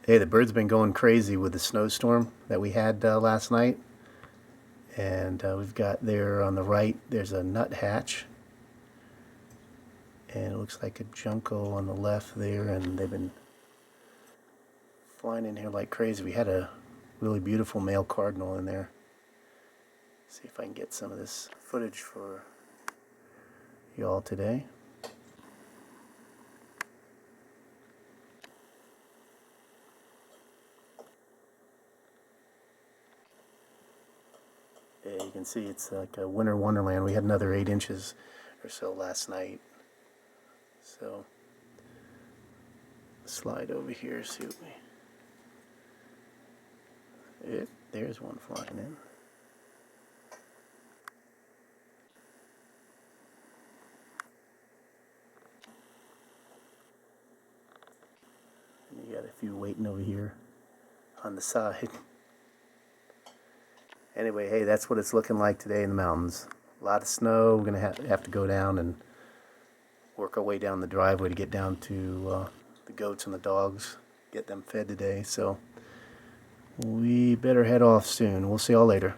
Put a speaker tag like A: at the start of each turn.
A: Hey, the bird's been going crazy with the snowstorm that we had last night. And we've got there on the right, there's a nuthatch. And it looks like a junco on the left there. And they've been flying in here like crazy. We had a really beautiful male cardinal in there. See if I can get some of this footage for y'all today. Yeah, you can see it's like a winter wonderland. We had another 8 inches or so last night. So, slide over here, see what we... there's one flying in. And you got a few waiting over here on the side. Anyway, hey, that's what it's looking like today in the mountains. A lot of snow. We're going to have to go down and work our way down the driveway to get down to the goats and the dogs, get them fed today. So we better head off soon. We'll see y'all later.